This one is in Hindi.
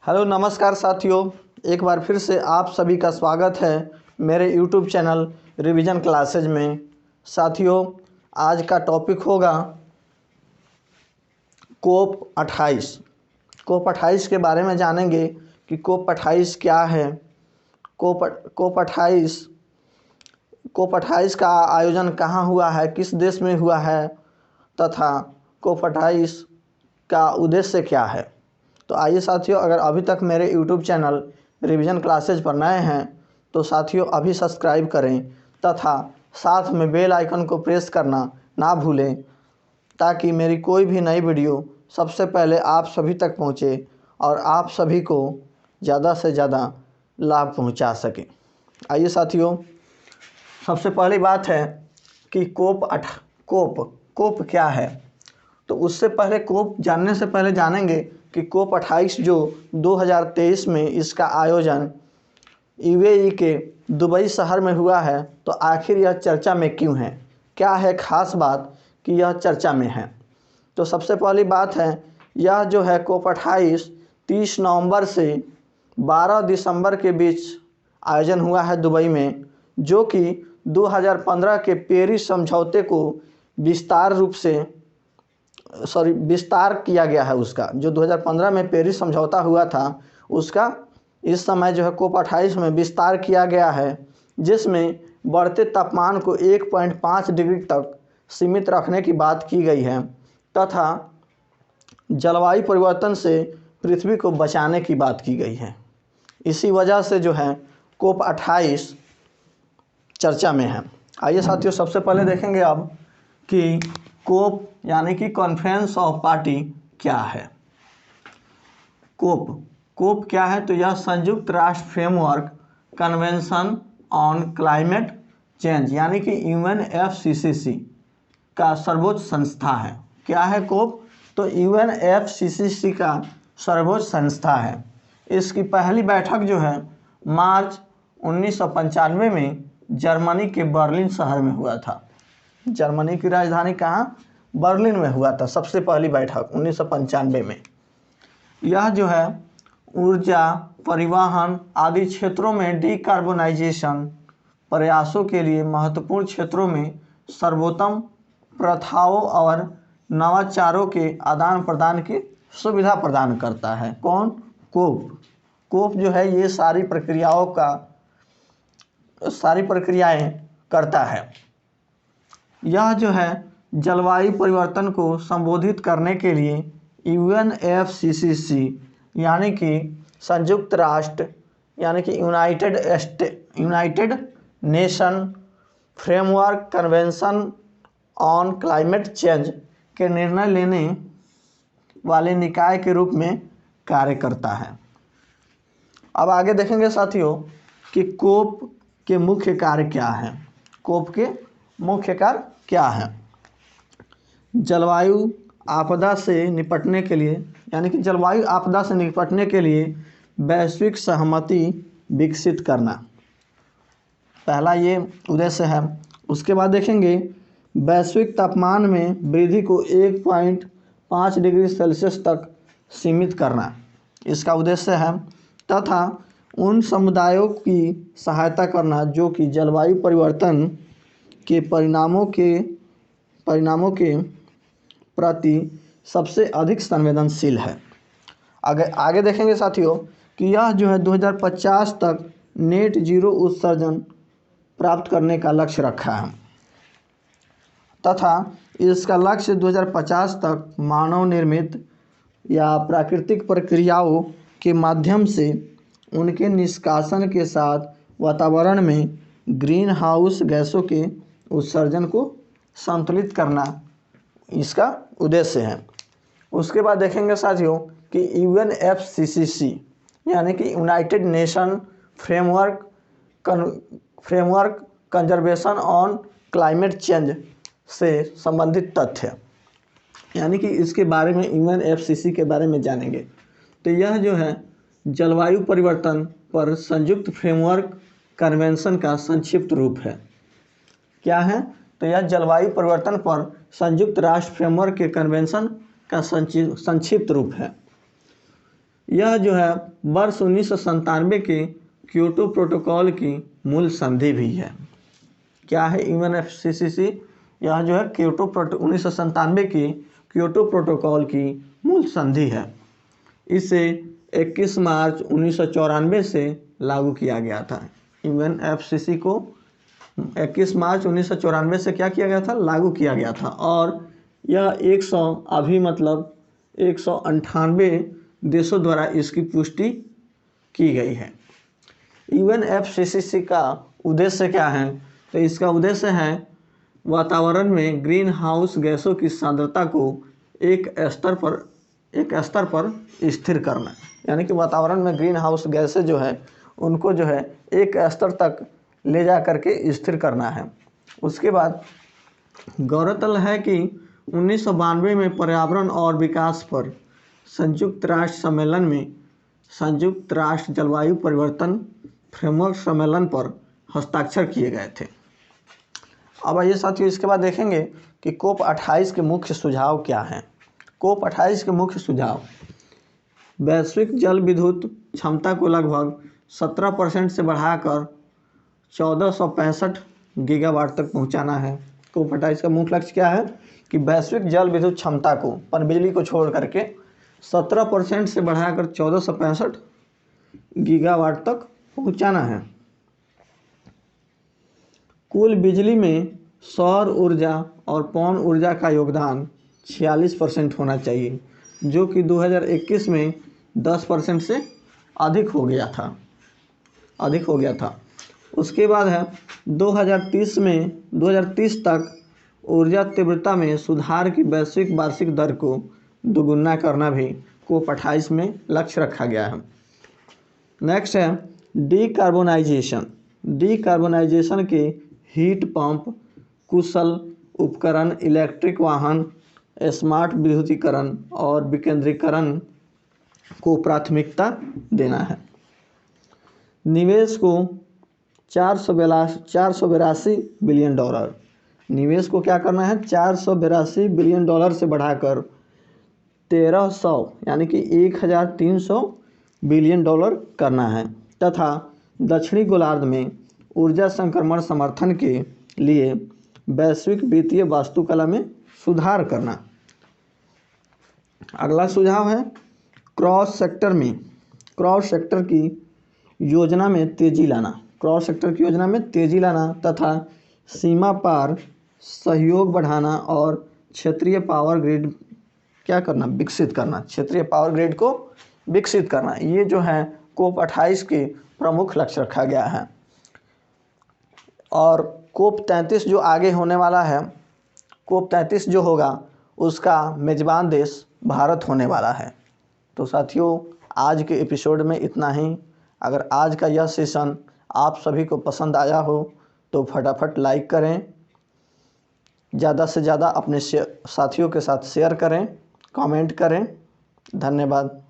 हेलो नमस्कार साथियों, एक बार फिर से आप सभी का स्वागत है मेरे यूट्यूब चैनल रिवीजन क्लासेज में। साथियों, आज का टॉपिक होगा कोप 28। कोप 28 के बारे में जानेंगे कि कोप 28 क्या है, कोप 28 का आयोजन कहाँ हुआ है, किस देश में हुआ है तथा कोप 28 का उद्देश्य क्या है। तो आइए साथियों, अगर अभी तक मेरे यूट्यूब चैनल रिवीजन क्लासेज पर नए हैं तो साथियों अभी सब्सक्राइब करें तथा साथ में बेल आइकन को प्रेस करना ना भूलें, ताकि मेरी कोई भी नई वीडियो सबसे पहले आप सभी तक पहुंचे और आप सभी को ज़्यादा से ज़्यादा लाभ पहुंचा सके। आइए साथियों, सबसे पहली बात है कि कोप क्या है। तो उससे पहले कोप जानने से पहले जानेंगे कि कोप 28 जो 2023 में इसका आयोजन यूएई के दुबई शहर में हुआ है, तो आखिर यह चर्चा में क्यों है, क्या है ख़ास बात कि यह चर्चा में है। तो सबसे पहली बात है, यह जो है कोप 28 30 नवंबर से 12 दिसंबर के बीच आयोजन हुआ है दुबई में, जो कि 2015 के पेरिस समझौते को विस्तार किया गया है। उसका जो 2015 में पेरिस समझौता हुआ था, उसका इस समय जो है कोप 28 में विस्तार किया गया है, जिसमें बढ़ते तापमान को 1.5 डिग्री तक सीमित रखने की बात की गई है तथा जलवायु परिवर्तन से पृथ्वी को बचाने की बात की गई है। इसी वजह से जो है कोप 28 चर्चा में है। आइए साथियों, सबसे पहले देखेंगे अब कि कोप यानी कि कॉन्फ्रेंस ऑफ पार्टी क्या है। कोप क्या है, तो यह संयुक्त राष्ट्र framework convention on climate change यानी कि UNFCCC का सर्वोच्च संस्था है। क्या है कोप, तो UNFCCC का सर्वोच्च संस्था है। इसकी पहली बैठक जो है मार्च 1995 में जर्मनी के बर्लिन शहर में हुआ था। जर्मनी की राजधानी कहाँ, बर्लिन में हुआ था सबसे पहली बैठक 1995 में। यह जो है ऊर्जा, परिवहन आदि क्षेत्रों में डिकार्बोनाइजेशन प्रयासों के लिए महत्वपूर्ण क्षेत्रों में सर्वोत्तम प्रथाओं और नवाचारों के आदान प्रदान की सुविधा प्रदान करता है। कौन, कोप जो है ये सारी प्रक्रियाएं करता है। यह जो है जलवायु परिवर्तन को संबोधित करने के लिए UNFCCC यानी कि संयुक्त राष्ट्र यानी कि United nation framework convention on climate change के निर्णय लेने वाले निकाय के रूप में कार्य करता है। अब आगे देखेंगे साथियों कि कोप के मुख्य कार्य क्या हैं। कोप के मुख्य कार्य क्या है, जलवायु आपदा से निपटने के लिए यानी कि जलवायु आपदा से निपटने के लिए वैश्विक सहमति विकसित करना, पहला ये उद्देश्य है। उसके बाद देखेंगे वैश्विक तापमान में वृद्धि को 1.5 डिग्री सेल्सियस तक सीमित करना, इसका उद्देश्य है, तथा उन समुदायों की सहायता करना जो कि जलवायु परिवर्तन के परिणामों के प्रति सबसे अधिक संवेदनशील है। आगे देखेंगे साथियों कि यह जो है 2050 तक नेट जीरो उत्सर्जन प्राप्त करने का लक्ष्य रखा है तथा इसका लक्ष्य 2050 तक मानव निर्मित या प्राकृतिक प्रक्रियाओं के माध्यम से उनके निष्कासन के साथ वातावरण में ग्रीन हाउस गैसों के उत्सर्जन को संतुलित करना इसका उद्देश्य है। उसके बाद देखेंगे साथियों कि UNFCCC यानी कि United nation framework conservation on climate change से संबंधित तथ्य, यानी कि इसके बारे में UNFCCC के बारे में जानेंगे। तो यह जो है जलवायु परिवर्तन पर संयुक्त फ्रेमवर्क कन्वेंशन का संक्षिप्त रूप है। क्या है, तो यह जलवायु परिवर्तन पर संयुक्त राष्ट्र फ्रेमवर्क के कन्वेंशन का संक्षिप्त रूप है। यह जो है वर्ष 1997 के क्योटो प्रोटोकॉल की मूल संधि भी है। क्या है UNFCCC? यह जो है 1997 की क्योटो प्रोटोकॉल की मूल संधि है। इसे 21 मार्च 1994 से लागू किया गया था। UNFCCC को 21 मार्च 1994 से क्या किया गया था? लागू किया गया था। और यह 198 देशों द्वारा इसकी पुष्टि की गई है। UNFCCC का उद्देश्य क्या है? तो इसका उद्देश्य है वातावरण में ग्रीन हाउस गैसों की सांद्रता को एक स्तर पर स्थिर करना, यानी कि वातावरण में ग्रीन हाउस गैसें जो है उनको जो है एक स्तर तक ले जा करके स्थिर करना है। उसके बाद गौरतलब है कि 1992 में पर्यावरण और विकास पर संयुक्त राष्ट्र सम्मेलन में संयुक्त राष्ट्र जलवायु परिवर्तन फ्रेमवर्क सम्मेलन पर हस्ताक्षर किए गए थे। अब आइए साथियों इसके बाद देखेंगे कि COP28 के मुख्य सुझाव क्या हैं। COP28 के मुख्य सुझाव: वैश्विक जल विद्युत क्षमता को लगभग 17% से बढ़ाकर 1465 गीगावाट तक पहुंचाना है। COP28 का मुख्य लक्ष्य क्या है कि वैश्विक जल विद्युत क्षमता को, पनबिजली को छोड़ करके 17% से बढ़ाकर 1465 गीगावाट तक पहुंचाना है। कुल बिजली में सौर ऊर्जा और पवन ऊर्जा का योगदान 46% होना चाहिए, जो कि 2021 में 10% से अधिक हो गया था। उसके बाद है 2030 तक ऊर्जा तीव्रता में सुधार की वैश्विक वार्षिक दर को दोगुना करना भी COP28 में लक्ष्य रखा गया है। नेक्स्ट है डीकार्बोनाइजेशन के हीट पंप, कुशल उपकरण, इलेक्ट्रिक वाहन, स्मार्ट विद्युतीकरण और विकेंद्रीकरण को प्राथमिकता देना है। निवेश को $482 बिलियन, निवेश को क्या करना है? $482 बिलियन से बढ़ाकर 1300 यानी कि 1300 बिलियन डॉलर करना है। तथा दक्षिणी गोलार्ध में ऊर्जा संक्रमण समर्थन के लिए वैश्विक वित्तीय वास्तुकला में सुधार करना। अगला सुझाव है क्रॉस सेक्टर की योजना में तेजी लाना तथा सीमा पार सहयोग बढ़ाना और क्षेत्रीय पावर ग्रिड को विकसित करना। ये जो है COP28 के प्रमुख लक्ष्य रखा गया है। और COP33 जो आगे होने वाला है, COP33 जो होगा उसका मेज़बान देश भारत होने वाला है। तो साथियों आज के एपिसोड में इतना ही। अगर आज का यह सेशन आप सभी को पसंद आया हो तो फटाफट लाइक करें, ज़्यादा से ज़्यादा अपने साथियों के साथ शेयर करें, कमेंट करें। धन्यवाद।